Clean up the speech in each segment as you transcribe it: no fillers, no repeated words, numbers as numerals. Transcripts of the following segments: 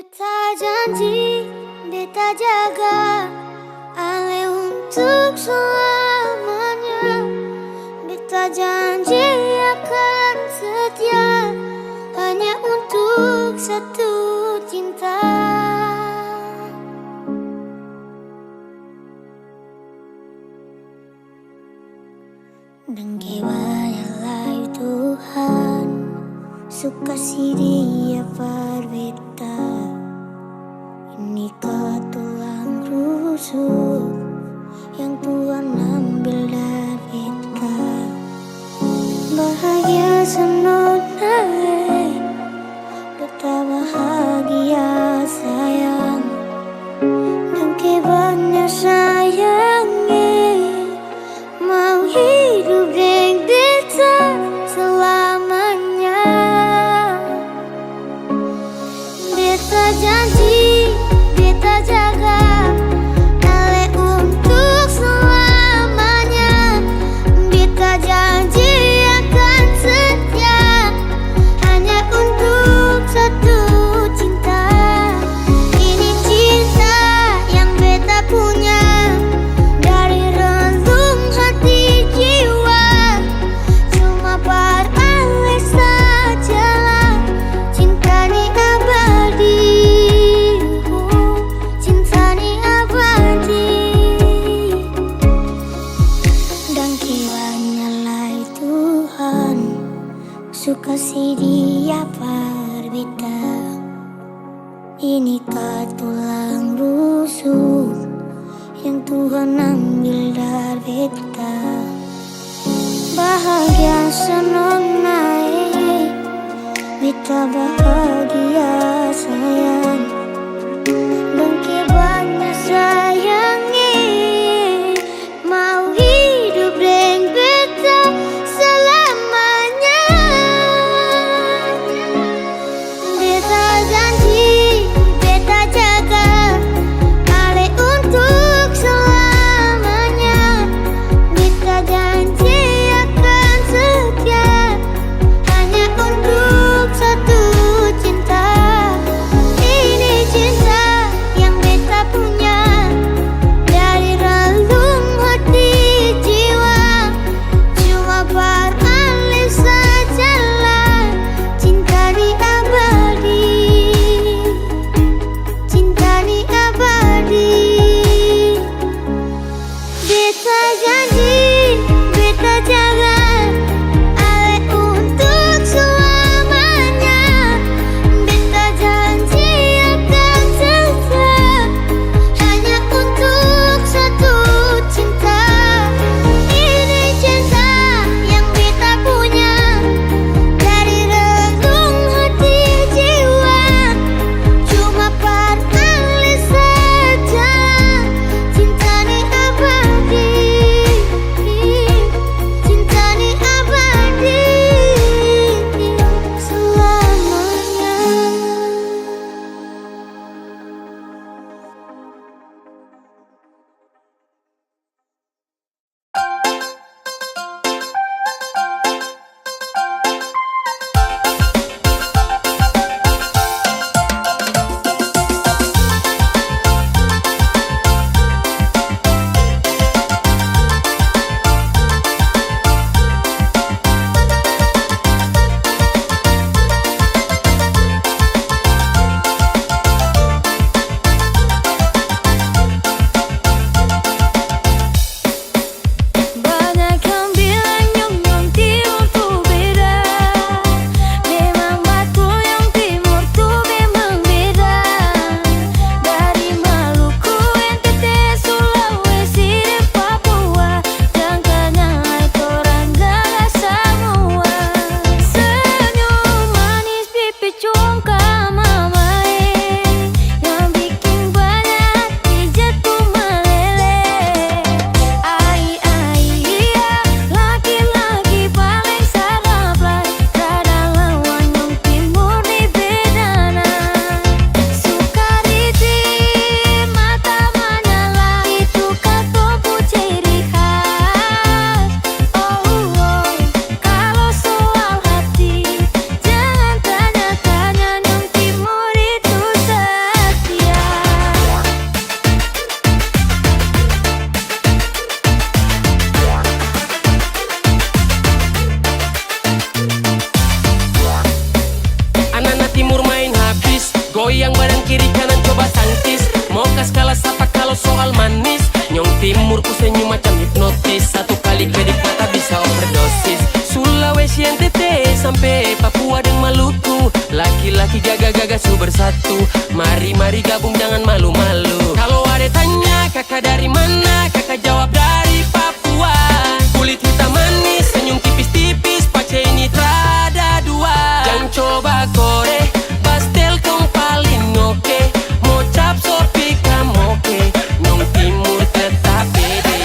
Beta janji, beta jaga Ale untuk selamanya. Beta janji akan setia hanya untuk satu cinta. Dan kebanyalah Tuhan suka si dia berbeda. Ini tulang rusuk yang Tuhan ambil dari kita. Bahagia senonai, betapa bahagia sayang. Dan kebanyakan sayangnya mau hidup dengan beta selamanya. Beta janji, beta jaga Ale untuk selamanya. Beta janji akan setia hanya untuk satu cinta. Ini cinta yang beta punya dari relung hati jiwa. Cuma par Ale sajalah cinta ni abadi. Cinta ni abadi. Dan kiranya Tuhan suka si dia berbeda. Ini tulang rusuk yang Tuhan ambil dari beta. Bahagia senonai, beta bahagia sayang. Dan kebanyakan sayangnya mau hidup dengan beta selamanya. Beta janji, beta jaga Ale untuk selamanya. Beta janji akan setia hanya untuk satu cinta. coba tangkis. Mau kas kalah siapa kalau soal manis. Nyong timur ku senyum macam hipnotis. Satu kali kedik mata bisa overdosis. Sulawesi NTT sampai Papua dan Maluku. Laki-laki gaga-gaga su bersatu. Mari-mari gabung jangan malu-malu. Kalau ada tanya kakak dari mana, kakak jawab dari Papua. Kulit hitam manis, senyum tipis-tipis, pace ini trada dua. Jangan coba kore, pastel kong paling oke. Mau cap sopi kamoke, Nyong timur tetap pede.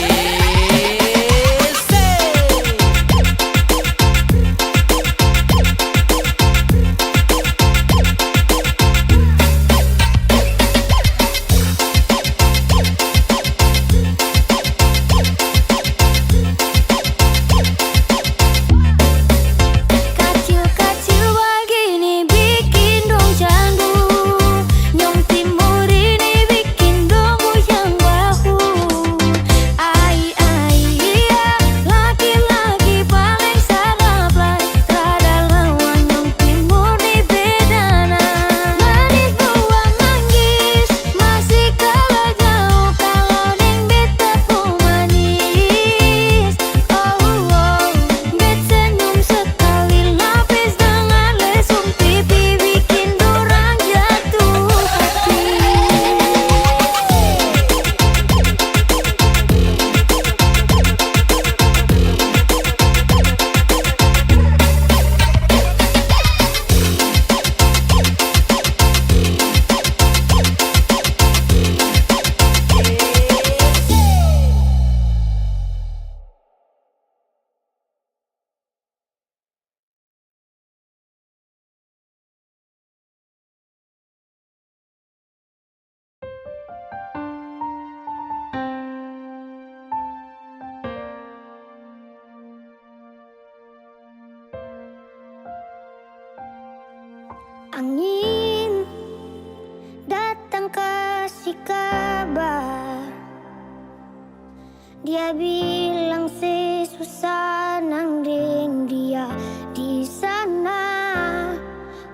Kacil-kacil begini bikin dong candu. Nyong timur ini bikin dong goyang bahu. Ai ai iya, laki-laki paling saraplai. Rada lawan nyong timur ni bedana. Manis buah manggis, masih kalah jauh kalau neng beta pun manis. Oh oh, bet senyum sekali lapis dengan lesung pipi bikin dorang jatuh hati. Angin datang kasih kabar. Dia bilang si susah nang deng dia di sana.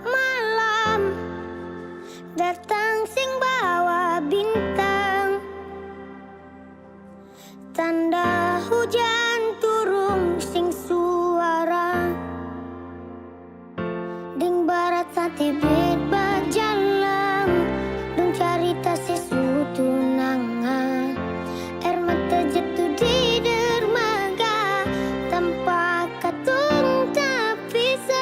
Malam datang sing bawa bintang. Tanda hujan turun sing suara. Ding barat sate bet bajalang. Dong carita sesuatu nangan. Air mata jatuh di dermaga. Tanpa katung tak pisah.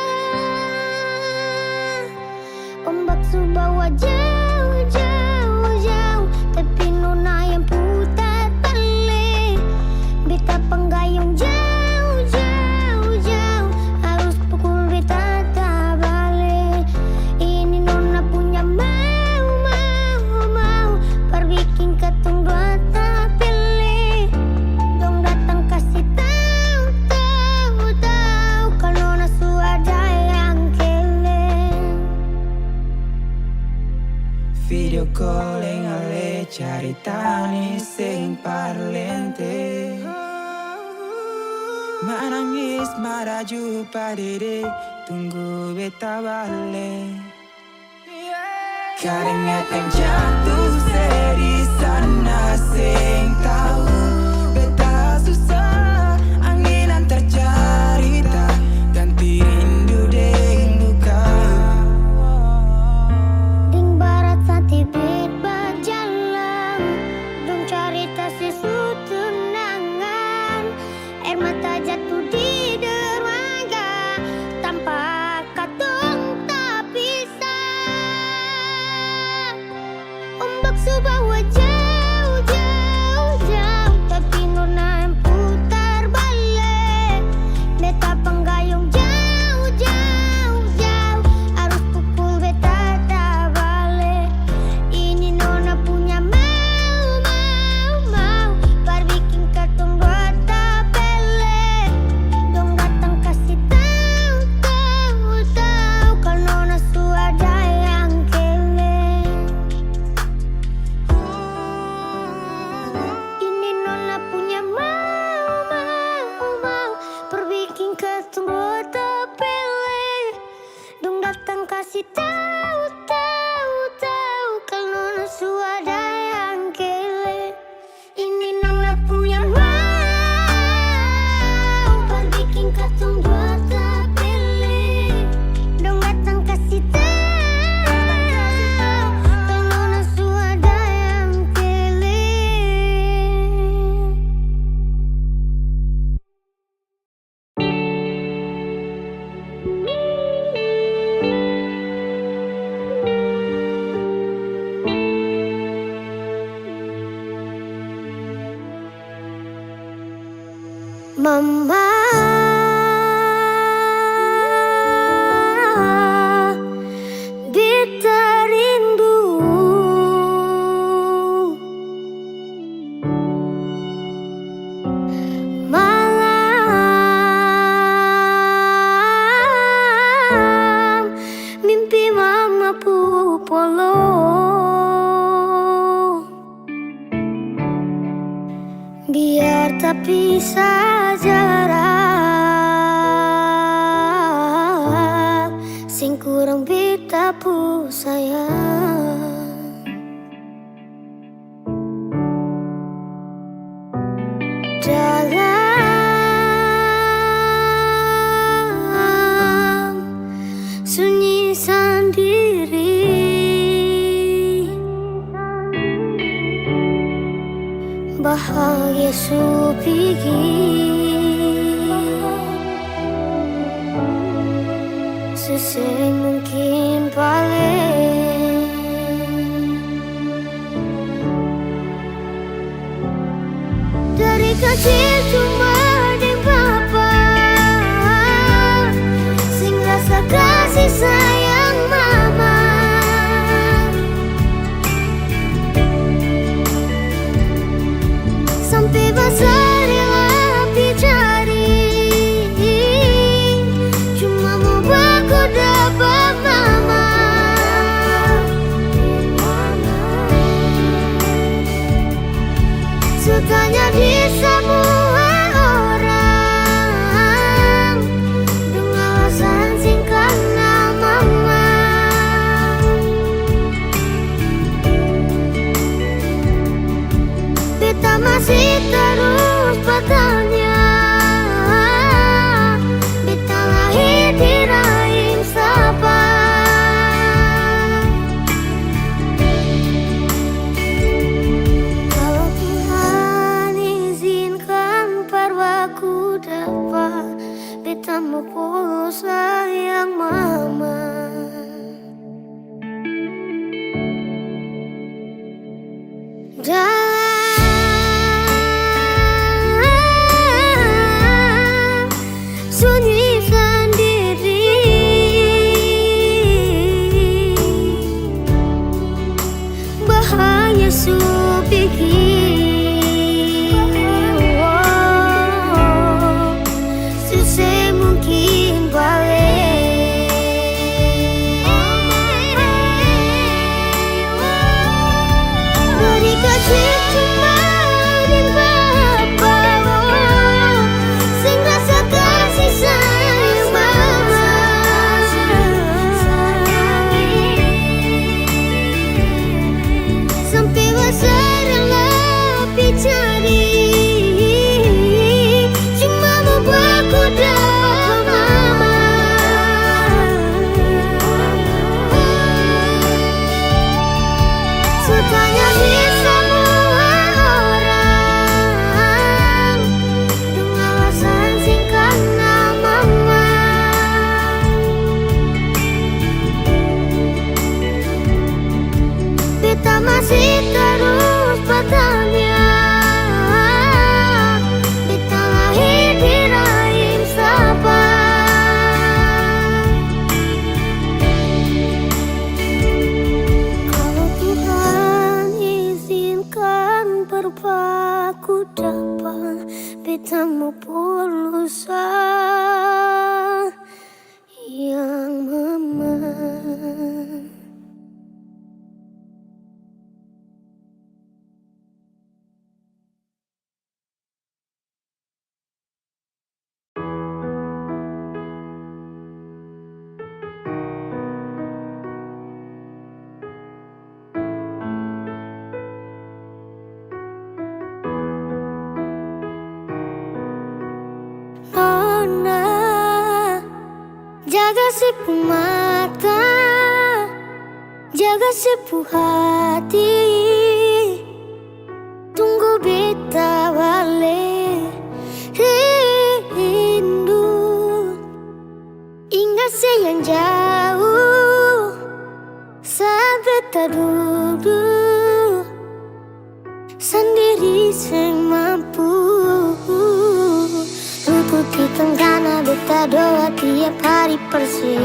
Ombak su bawa jauh jauh jauh. Tapi nona yang putar balik. Beta penggayung jauh jauh jauh. Harus pukul beta tak balik. Ini nona punya mau mau mau. Perbikin ketung dua tak pilih. Dong datang kasih tahu tahu tahu. Kalau nona su ada yang keleng. Video calling ale carita ni sing parlente. Manangis marah jumpa dede, tunggu beta balik. Keringat yang jatuh di sana sing tahu. Beta susah, anginan tercarita, ganti rindu deng luka. Ding barat sate bet bajalang. Dong carita sesuatu nangan. Air mata jatuh di dermaga. Tanpa katung tak pisah. Ombak su bawa jauh jauh jauh. Mama, beta rindu malam, mimpi mama pupolo. Biar tak pisah jarak, sing kurang beta pu sayang. Dalam sunyi sendiri, bahagia supigi sesering mungkin paling. Dari kecil cuma deng papa sing rasa kasih sayang mama. Sampai besar rela cari, cuma mau baku dapat mama. Sutanya di semua orang dengan alasan singkat nama mama. Beta masih terus bertanya, beta lahir di rahim siapa? Kalau Tuhan izinkan parwaku dapat, beta mau pulang sayang mama. Sunyi sendiri, bahaya supiki susah mungkin balik. Dari kecil cuma di papa sing rasa kasih sayang mama. Sampai besar lebih cari, cuma mau baku dapat mama. Sutanya di semua orang dengan alasan singkat nama mama. Beta masih terus bertanya, beta lahir di rahim siapa? Kalau Tuhan izinkan berpaku dapat, beta mau pulang sayang mama. Nona, jaga sipu mata, jaga sipu hati, tunggu beta balik rindu. Ingat sayang jauh saat beta duduk sendiri sing mampu Tututi tenggana beta doa tiap hari persih.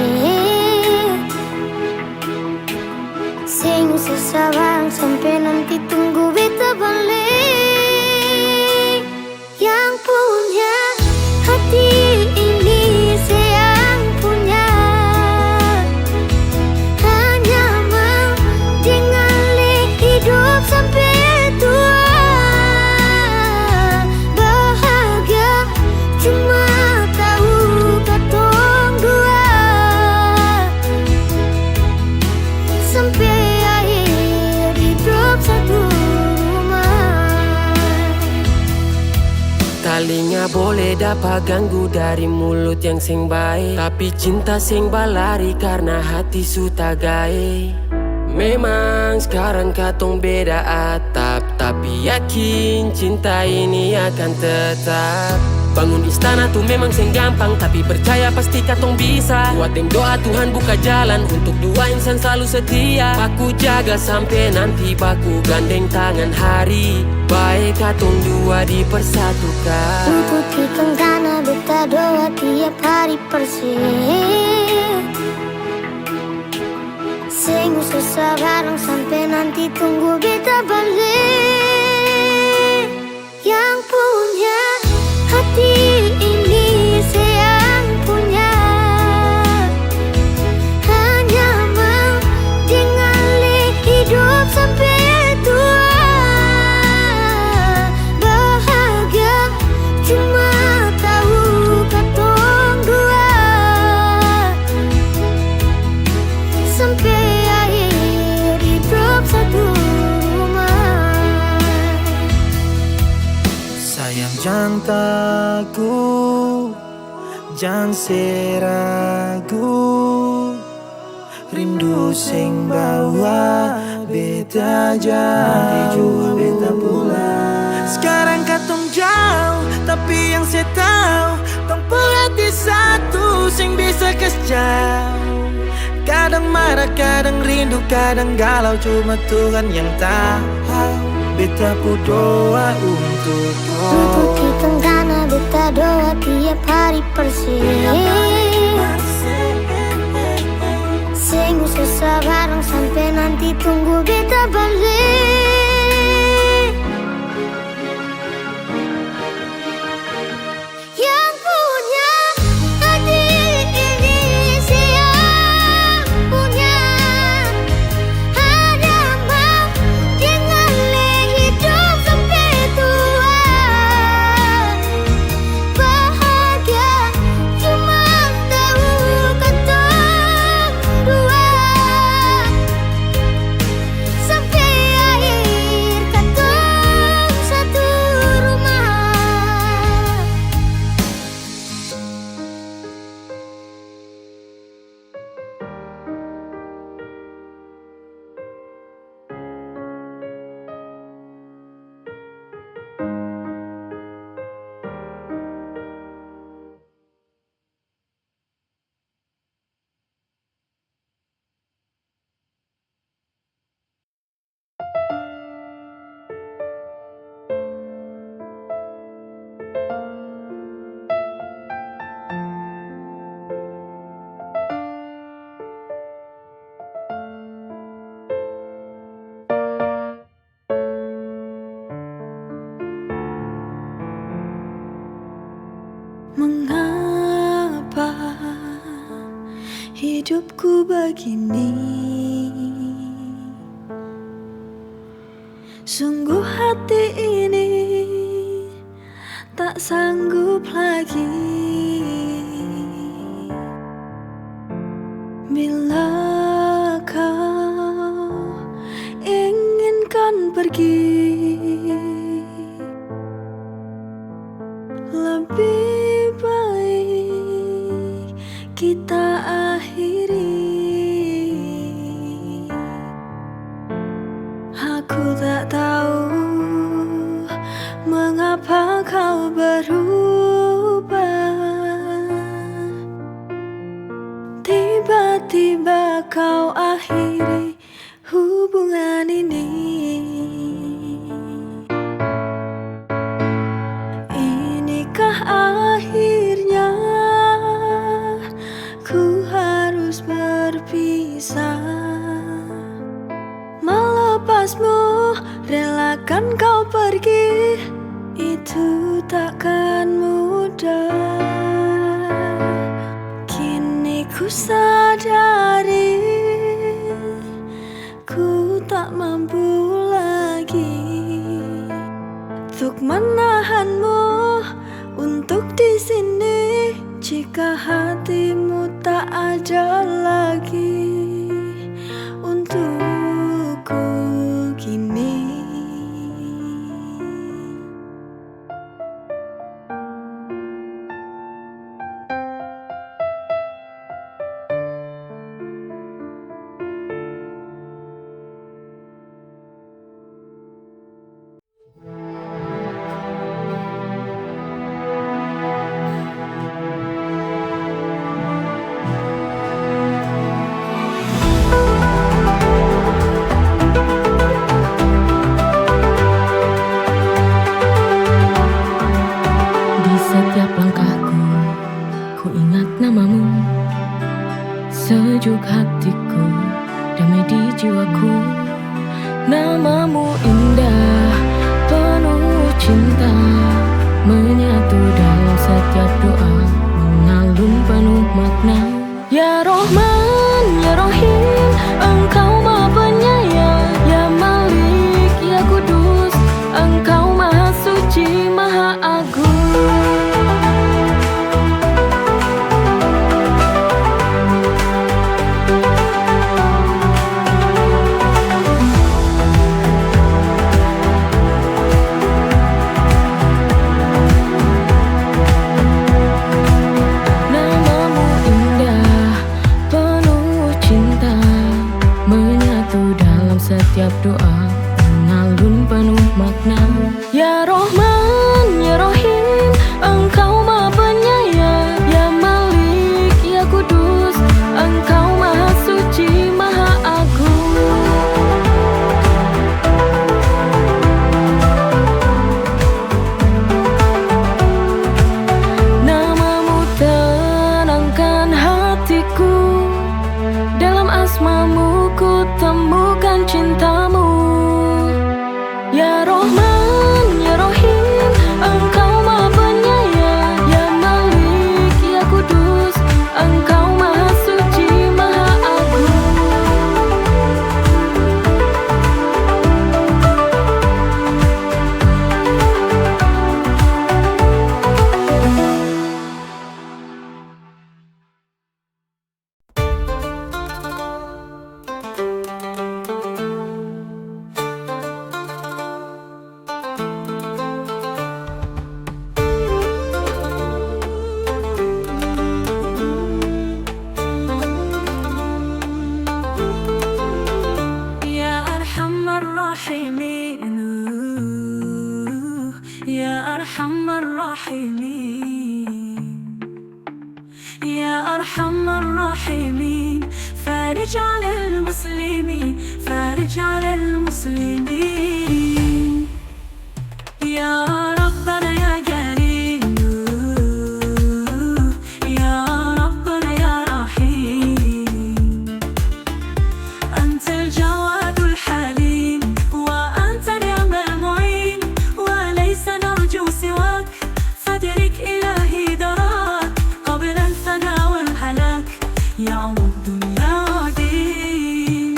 Sing sesabar sampai nanti tunggu beta balik. Yang punya hati ini sayang punya, hanya mau dengan hidup sampai tua. Bahagia cuma tahu katong dua, sampai akhir hidup satu rumah. Talinya boleh dapat ganggu dari mulut yang sing baik, tapi cinta sing balari karena hati suta gae. Memang sekarang katong beda atap, tapi yakin cinta ini akan tetap. Bangun istana tuh memang sing gampang, tapi percaya pasti katong bisa. Buat yang doa Tuhan buka jalan untuk dua insan selalu setia. Aku jaga sampai nanti baku gandeng tangan hari baik katong dua dipersatukan. Untuk tenggana beta doa tiap hari persih. Sing susah bareng sampai nanti tunggu beta balik. Yang punya hati ini sayang punya, hanya mau dengan hidup sampai tua. Bahagia cuma tahu katong dua, sampai akhir hidup satu rumah. Sayang jangan takut, jangan seragu. Rindu sing bawa beta jauh, beta pulang. Sekarang katong jauh, tapi yang saya tahu tempat hati satu sing bisa jauh. Kadang marah, kadang rindu, kadang galau, cuma Tuhan yang tahu. Beta pu doa untuk Tututi tenggana beta doa tiap hari persih. Sing susah bareng sampai nanti tunggu beta balik. Yang punya hati ini sayang punya, hanya mau dengan hidup sampai tua. Bahagia cuma tahu katong dua, sampai akhir katong satu rumah. Mengapa hidupku begini? Sungguh hati ini tak sanggup lagi. Bila kau inginkan pergi, lebih baik kita akhiri. Aku tak tahu mengapa kau berubah. Tiba-tiba kau akhiri hubungan ini. Inikah akhir melepasmu, relakan kau pergi, itu takkan mudah. Kini ku sadari, ku tak mampu lagi untuk menahanmu, untuk di sini. Jika hatimu tak ada lagi untukku kini. Sejuk hatiku, damai di jiwaku. Namamu indah, penuh cinta, menyatu dalam setiap doa, mengalun penuh makna. Ya Rahman, ya Rahim, Engkau Maha Penyayang. Ya Malik, ya Kudus, Engkau Maha Suci, Maha Agung. Setiap doa mengalun penuh makna. Ya Rahman, ya Rahim, Engkau Maha Penyayang. Ya Malik, ya Kudus, Engkau Maha Suci, Maha Agung. Namamu tenangkan hatiku, dalam asmamu ku temukan cintamu. Ya Rahman, ya Rahim, Engkau Maha Penyayang. Ya Malik, ya Kudus, Engkau Maha Suci, Maha Agung. يا أرحم الراحمين، فارج على المسلمين، فارج على المسلمين. يا ربنا يا كريم، يا ربنا يا رحيم، أنت الجواد الحليم، وأنت نعم المعين، وليس نرجو سواك، فادرك إلهي دراك قبل الفنا والهلاك، يا رب يا عديم.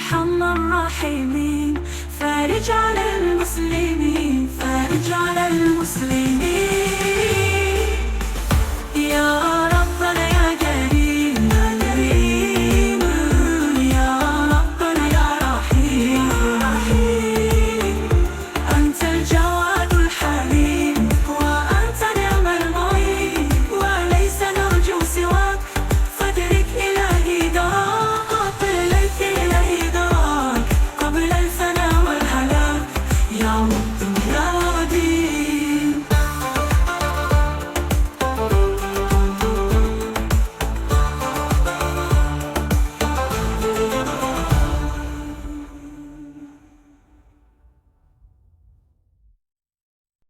أرحم الراحمين. فارج على المسلمين، فارج على المسلمين.